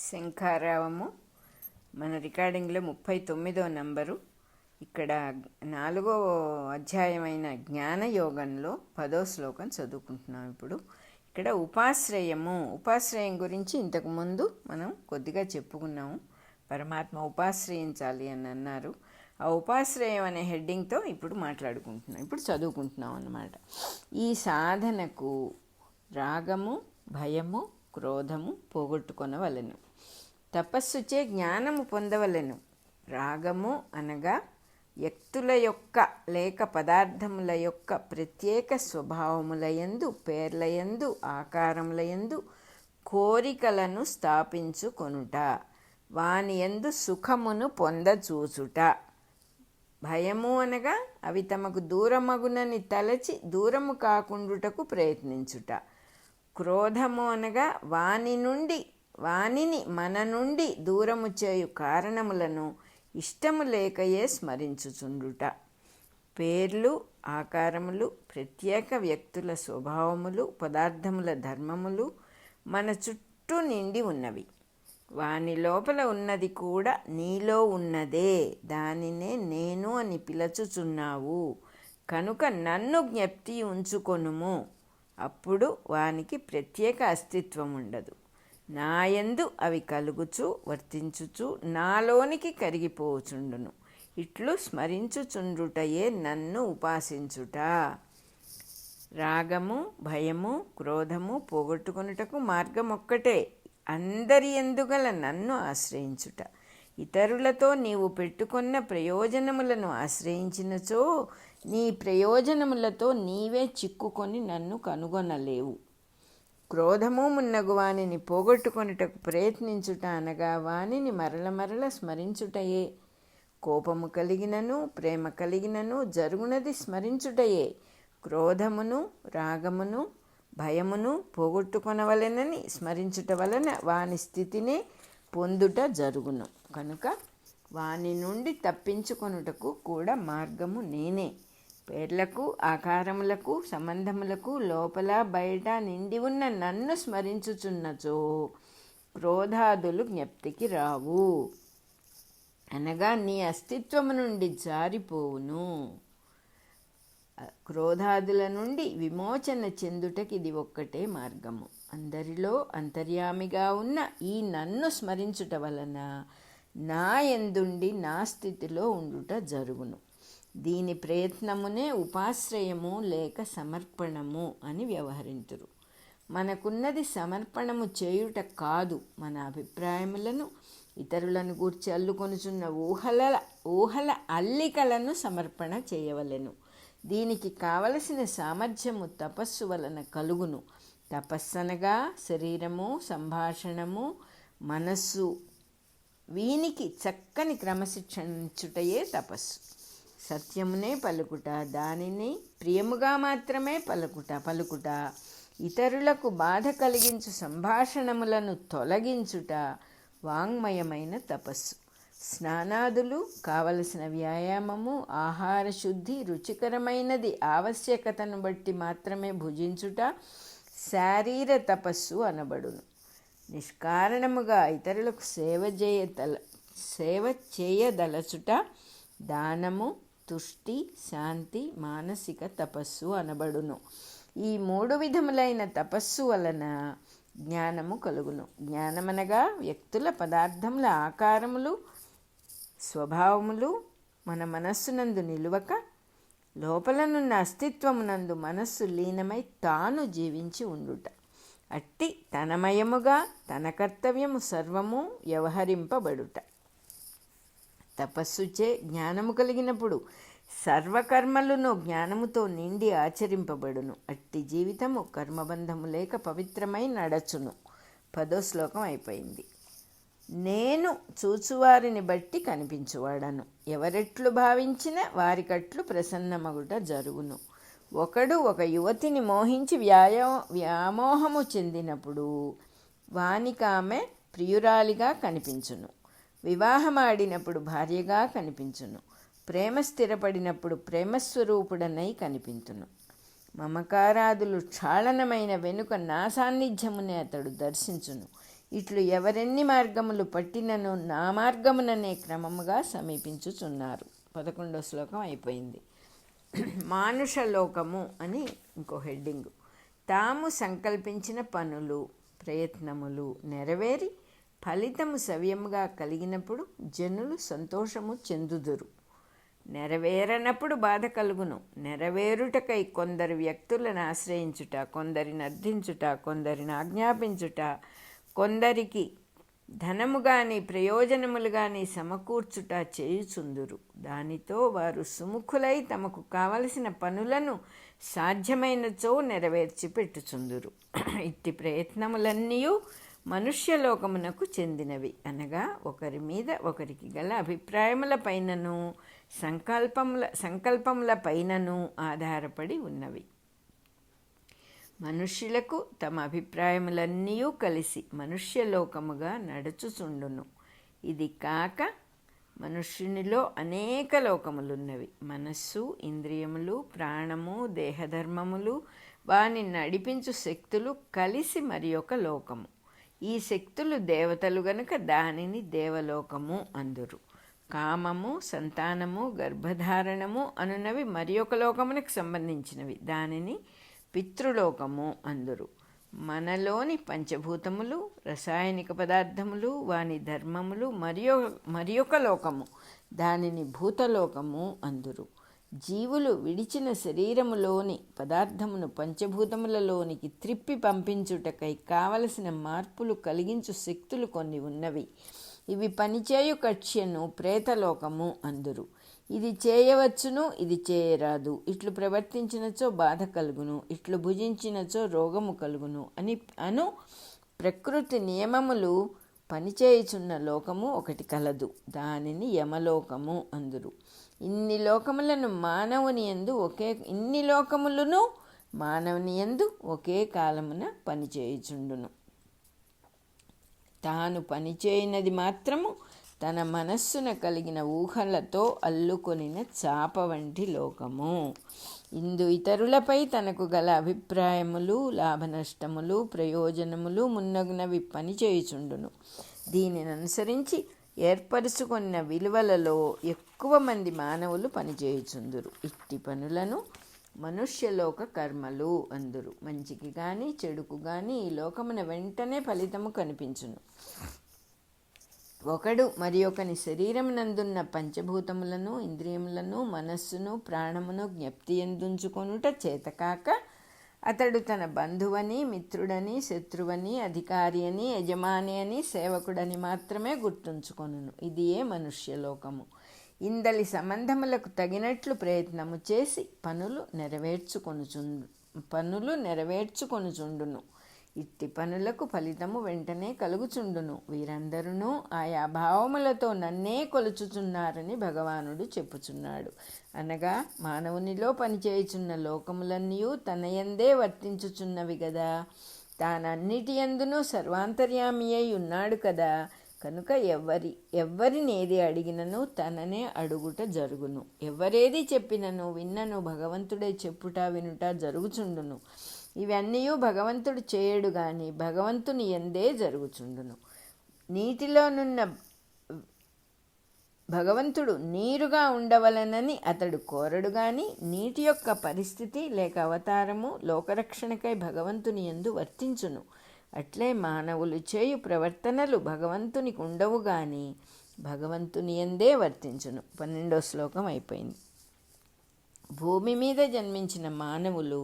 శంఖారావము. మన రికార్డింగ్లో 39వ నంబరు. ఇక్కడ 4వ అధ్యాయమైన జ్ఞానయోగంలో 10వ శ్లోకం చదువుకుంటున్నాం. ఇప్పుడు ఇక్కడ ఉపాశ్రయం గురించి ఇంతకుముందు మనం కొద్దిగా చెప్పుకున్నాము. పరమాత్మ ఉపాశ్రయించాలి అని అన్నారు. ఆ ఉపాశ్రయం అనే హెడ్డింగ్తో ఇప్పుడు మాట్లాడుకుంటున్నాం, ఇప్పుడు చదువుకుంటున్నాం అన్నమాట. ఈ సాధనకు రాగము, భయము, క్రోధము పోగొట్టుకొనవలెను. తపస్సుచే జ్ఞానము పొందవలెను. రాగము అనగా వ్యక్తుల యొక్క లేక పదార్థముల యొక్క ప్రత్యేక స్వభావములయందు, పేర్లయందు, ఆకారములయందు కోరికలను స్థాపించుకొనుట, వాని యందు సుఖమును పొందచూచుట. భయము అనగా అవి తమకు దూరమగునని తలచి దూరము కాకుండుటకు ప్రయత్నించుట. క్రోధము అనగా వానిని మన నుండి దూరము చేయు కారణములను ఇష్టము లేకయే స్మరించుచుండుట. పేర్లు, ఆకారములు, ప్రత్యేక వ్యక్తుల స్వభావములు, పదార్థముల ధర్మములు మన చుట్టూ నిండి ఉన్నవి. వాని లోపల ఉన్నది కూడా నీలో ఉన్నదే, దానినే నేను అని పిలచుచున్నావు. కనుక నన్ను జ్ఞప్తి ఉంచుకొనుము, అప్పుడు వానికి ప్రత్యేక అస్తిత్వం ఉండదు. నాయందు అవి కలుగుచు వర్తించుచు నాలోనికి కరిగిపోచుండును. ఇట్లు స్మరించుచుండుటయే నన్ను ఉపాసించుట. రాగము, భయము, క్రోధము పోగొట్టుకొనుటకు మార్గం ఒక్కటే, అందరి ఎందుగల నన్ను ఆశ్రయించుట. ఇతరులతో నీవు పెట్టుకున్న ప్రయోజనములను ఆశ్రయించినచో నీ ప్రయోజనములతో నీవే చిక్కుకొని నన్ను కనుగొనలేవు. క్రోధము మున్నగు వానిని పోగొట్టుకొనుటకు ప్రయత్నించుట అనగా వానిని మరల స్మరించుటయే. కోపము కలిగినను ప్రేమ కలిగినను జరుగునది స్మరించుటయే. క్రోధమును, రాగమును, భయమును పోగొట్టుకొనవలెనని స్మరించుట వలన వాని స్థితినే పొందుట జరుగును. కనుక వాని నుండి తప్పించుకొనుటకు కూడా మార్గము నేనే. పేర్లకు, ఆకారములకు, సంబంధములకు లోపల బయట నిండి ఉన్న నన్ను స్మరించుచున్నచో క్రోధాదులు జ్ఞప్తికి రావు, అనగా నీ అస్తిత్వము నుండి జారిపోవును. క్రోధాదుల నుండి విమోచన చెందుటకి ఇది ఒక్కటే మార్గము. అందరిలో అంతర్యామిగా ఉన్న ఈ నన్ను స్మరించుట వలన నా యందుండి నా స్థితిలో ఉండుట జరుగును. దీని ప్రయత్నమునే ఉపాశ్రయము లేక సమర్పణము అని వ్యవహరింతురు. మనకున్నది సమర్పణము చేయుట కాదు, మన అభిప్రాయములను ఇతరులను గూర్చి అల్లుకొనుచున్న ఊహల అల్లికలను సమర్పణ చేయవలెను. దీనికి కావలసిన సామర్థ్యము తపస్సు వలన కలుగును. తపస్సనగా శరీరము, సంభాషణము, మనస్సు వీనికి చక్కని క్రమశిక్షణించుటయే తపస్సు. సత్యమునే పలుకుట, దానిని ప్రియముగా మాత్రమే పలుకుట, ఇతరులకు బాధ కలిగించు సంభాషణములను తొలగించుట వాంగ్మయమైన తపస్సు. స్నానాదులు, కావలసిన వ్యాయామము, ఆహార శుద్ధి, రుచికరమైనది ఆవశ్యకతను బట్టి మాత్రమే భుజించుట శారీర తపస్సు అనబడును. నిష్కారణముగా ఇతరులకు సేవ చేయదలచుట దానము, తుష్టి, శాంతి, మానసిక తపస్సు అనబడును. ఈ 3 విధములైన తపస్సు వలన జ్ఞానము కలుగును. జ్ఞానమనగా వ్యక్తుల, పదార్థముల ఆకారములు, స్వభావములు మన మనస్సునందు నిలువక లోపలనున్న అస్తిత్వమునందు మనస్సు లీనమై తాను జీవించి ఉండుట. అట్టి తనమయముగా తన కర్తవ్యము సర్వము వ్యవహరింపబడుట. తపస్సుచే జ్ఞానము కలిగినప్పుడు సర్వకర్మలను జ్ఞానముతో నిండి ఆచరింపబడును. అట్టి జీవితము కర్మబంధము లేక పవిత్రమై నడచును. 10వ శ్లోకం అయిపోయింది. నేను చూచువారిని బట్టి కనిపించువాడను. ఎవరెట్లు భావించిన వారికట్లు ప్రసన్నమగుట జరుగును. ఒకడు ఒక యువతిని మోహించి వ్యామోహము చెందినప్పుడు వానికామె ప్రియురాలిగా కనిపించును. వివాహమాడినప్పుడు భార్యగా కనిపించును. ప్రేమ స్థిరపడినప్పుడు ప్రేమస్వరూపుడనై కనిపించును. మమకారాదులు క్షాళనమైన వెనుక నా సాన్నిధ్యమునే అతడు దర్శించును. ఇట్లు ఎవరెన్ని మార్గములు పట్టినను నా మార్గముననే క్రమముగా సమీపించుచున్నారు. 11వ శ్లోకం అయిపోయింది. మానుషలోకము అని ఇంకో హెడ్డింగు. తాము సంకల్పించిన పనులు ప్రయత్నములు నెరవేరి ఫలితము సవ్యముగా కలిగినప్పుడు జనులు సంతోషము చెందుదురు. నెరవేరనప్పుడు బాధ కలుగును. నెరవేరుటకై కొందరు వ్యక్తులను ఆశ్రయించుట, కొందరిని అర్థించుట, కొందరిని ఆజ్ఞాపించుట, కొందరికి ధనము గాని ప్రయోజనములు గాని సమకూర్చుట చేయుచుందురు. దానితో వారు సుముఖులై తమకు కావలసిన పనులను సాధ్యమైనచో నెరవేర్చి పెట్టుచుందురు. ఇట్టి ప్రయత్నములన్నీ మనుష్యలోకమునకు చెందినవి, అనగా ఒకరి మీద ఒకరికి గల అభిప్రాయముల పైనను సంకల్పముల పైనను ఆధారపడి ఉన్నవి. మనుష్యులకు తమ అభిప్రాయములన్నీ కలిసి మనుష్యలోకముగా నడుచుచుండును. ఇది కాక మనుష్యునిలో అనేక లోకములున్నవి. మనస్సు, ఇంద్రియములు, ప్రాణము, దేహధర్మములు, వాని నడిపించు శక్తులు కలిసి మరి ఒక లోకము. ఈ శక్తులు దేవతలు గనుక దానిని దేవలోకము అందురు. కామము, సంతానము, గర్భధారణము అనునవి మరి ఒక లోకమునకు సంబంధించినవి, దానిని పితృలోకము అందురు. మనలోని పంచభూతములు, రసాయనిక పదార్థములు, వాని ధర్మములు మరి ఒక లోకము, దానిని భూతలోకము అందురు. జీవులు విడిచిన శరీరములోని పదార్థమును పంచభూతములలోనికి త్రిప్పి పంపించుటకై కావలసిన మార్పులు కలిగించు శక్తులు కొన్ని ఉన్నవి. ఇవి పనిచేయు కక్ష్యను ప్రేతలోకము అందురు. ఇది చేయవచ్చును, ఇది చేయరాదు, ఇట్లు ప్రవర్తించినచో బాధ కలుగును, ఇట్లు భుజించినచో రోగము కలుగును అను ప్రకృతి నియమములు పనిచేయుచున్న లోకము ఒకటి కలదు. దానిని యమలోకము అందురు. ఇన్ని లోకములను మానవుని యందు ఒకే కాలమున పనిచేయుచుండును. తాను పనిచేయునది మాత్రము తన మనస్సున కలిగిన ఊహలతో అల్లుకొనిన చాప వంటి లోకము. ఇందు ఇతరులపై తనకు గల అభిప్రాయములు, లాభనష్టములు, ప్రయోజనములు మున్నగునవి పనిచేయుచుండును. దీనిని అనుసరించి ఏర్పరుచుకున్న విలువలలో ఎక్కువ మంది మానవులు పనిచేయుచుందురు. ఇట్టి పనులను మనుష్యలోక కర్మలు అందురు. మంచికి కానీ చెడుకు కానీ ఈ లోకమున వెంటనే ఫలితము కనిపించును. ఒకడు మరి ఒకని శరీరమునందున్న పంచభూతములను, ఇంద్రియములను, మనస్సును, ప్రాణమును జ్ఞప్తి ఎందుంచుకొనుట చేతకాక అతడు తన బంధువని, మిత్రుడని, శత్రువని, అధికారి అని, యజమాని అని, సేవకుడని మాత్రమే గుర్తుంచుకొనును. ఇదియే మనుష్యలోకము. ఇందలి సంబంధములకు తగినట్లు ప్రయత్నము చేసి పనులు నెరవేర్చుకొనుచుండును. ఇట్టి పనులకు ఫలితము వెంటనే కలుగుచుండును. వీరందరూ ఆయా భావములతో నన్నే కొలుచుచున్నారని భగవానుడు చెప్పుచున్నాడు. అనగా మానవునిలో పనిచేయుచున్న లోకములన్నీ తనయందే వర్తించుచున్నవి గదా. తానన్నిటి యందునూ సర్వాంతర్యామి అయి ఉన్నాడు కదా. కనుక ఎవ్వరినేది అడిగినను తననే అడుగుట జరుగును. ఎవరేది చెప్పినను విన్నను భగవంతుడే చెప్పుట వినుట జరుగుచుండును. ఇవన్నీ భగవంతుడు చేయడు గాని భగవంతుని యందే జరుగుచుండును. నీటిలోనున్న భగవంతుడు నీరుగా ఉండవలనని అతడు కోరడు గాని నీటి యొక్క పరిస్థితి లేక అవతారము లోకరక్షణకై భగవంతుని యందు వర్తించును. అట్లే మానవులు చేయు ప్రవర్తనలు భగవంతునికి ఉండవు గాని భగవంతుని యందే వర్తించును. 12వ శ్లోకం అయిపోయింది. భూమి మీద జన్మించిన మానవులు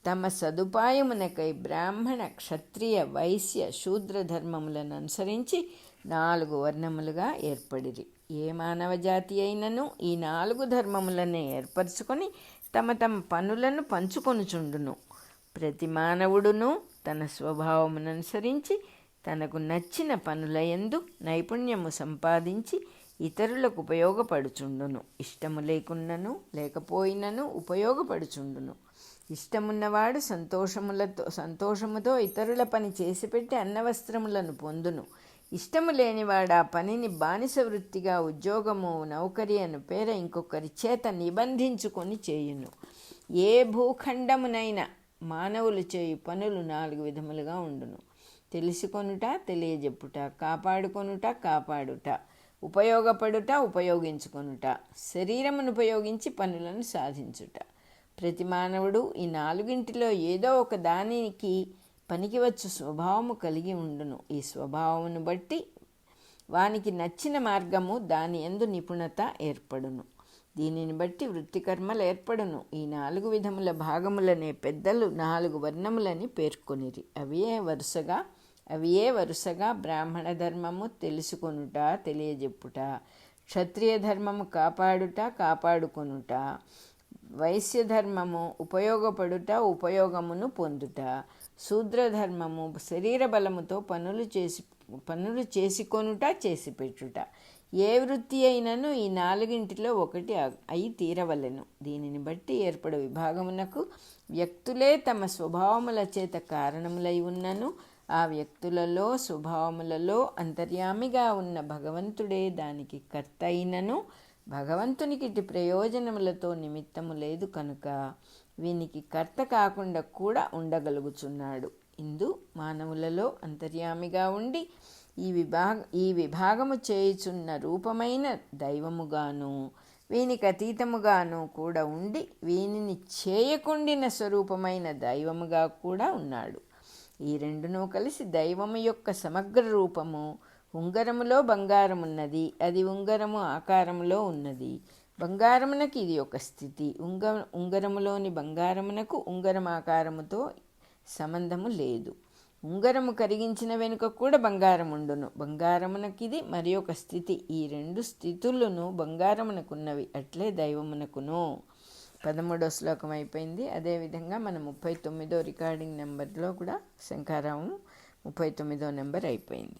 తమ సదుపాయమునకై బ్రాహ్మణ, క్షత్రియ, వైశ్య, శూద్ర ధర్మములను అనుసరించి 4 వర్ణములుగా ఏర్పడిరి. ఏ మానవ జాతి అయినను ఈ 4 ధర్మములనే ఏర్పరచుకొని తమ పనులను పంచుకొనుచుండును. ప్రతి మానవుడును తన స్వభావముననుసరించి తనకు నచ్చిన పనులయందు నైపుణ్యము సంపాదించి ఇతరులకు ఉపయోగపడుచుండును. ఇష్టము లేకున్నను లేకపోయినను ఉపయోగపడుచుండును. ఇష్టమున్నవాడు సంతోషముతో ఇతరుల పని చేసిపెట్టి అన్నవస్త్రములను పొందును. ఇష్టము లేనివాడు ఆ పనిని బానిస వృత్తిగా ఉద్యోగము, నౌకరి అను పేర ఇంకొకరి చేత నిబంధించుకొని చేయును. ఏ భూఖండమునైనా మానవులు చేయు పనులు 4 విధములుగా ఉండును. తెలుసుకొనుట, తెలియజెప్పుట, కాపాడుకొనుట, కాపాడుట, ఉపయోగపడుట, ఉపయోగించుకొనుట, శరీరమును ఉపయోగించి పనులను సాధించుట. ప్రతి మానవుడు ఈ నాలుగింటిలో ఏదో ఒక దానికి పనికివచ్చు స్వభావము కలిగి ఉండును. ఈ స్వభావమును బట్టి వానికి నచ్చిన మార్గము, దాని యందు నిపుణత ఏర్పడును. దీనిని బట్టి వృత్తికర్మలు ఏర్పడును. ఈ 4 విధముల భాగములనే పెద్దలు 4 వర్ణములని పేర్కొనిరి. అవియే వరుసగా బ్రాహ్మణ ధర్మము తెలుసుకొనుట, తెలియజెప్పుట, క్షత్రియ ధర్మము కాపాడుట, కాపాడుకొనుట, వైశ్య ధర్మము ఉపయోగపడుట, ఉపయోగమును పొందుట, శూద్రధర్మము శరీర బలముతో పనులు చేసుకొనుట, చేసిపెట్టుట. ఏ వృత్తి అయినను ఈ 4 ఒకటి అయి తీరవలెను. దీనిని బట్టి ఏర్పడు విభాగమునకు వ్యక్తులే తమ స్వభావముల చేత కారణములై ఉన్నను, ఆ వ్యక్తులలో స్వభావములలో అంతర్యామిగా ఉన్న భగవంతుడే దానికి కర్త అయినను, భగవంతునికి ఇటు ప్రయోజనములతో నిమిత్తము లేదు కనుక వీనికి కర్త కాకుండా కూడా ఉండగలుగుచున్నాడు. ఇందు మానవులలో అంతర్యామిగా ఉండి ఈ విభాగము చేయుచున్న రూపమైన దైవముగాను, వీనికి అతీతముగాను కూడా ఉండి వీనిని చేయకుండిన స్వరూపమైన దైవముగా కూడా ఉన్నాడు. ఈ రెండును కలిసి దైవము యొక్క సమగ్ర రూపము. ఉంగరములో బంగారమున్నది, అది ఉంగరము ఆకారములో ఉన్నది. బంగారమునకు ఇది ఒక స్థితి. ఉంగరములోని బంగారమునకు ఉంగరం ఆకారముతో సంబంధము లేదు. ఉంగరము కరిగించిన వెనుక కూడా బంగారం ఉండును. బంగారమునకిది మరి ఒక స్థితి. ఈ 2 స్థితులను బంగారమునకున్నవి, అట్లే దైవమునకును. 13వ శ్లోకం అయిపోయింది. అదేవిధంగా మన 39వ రికార్డింగ్ నెంబర్లో కూడా శంఖారావం 39వ నెంబర్ అయిపోయింది.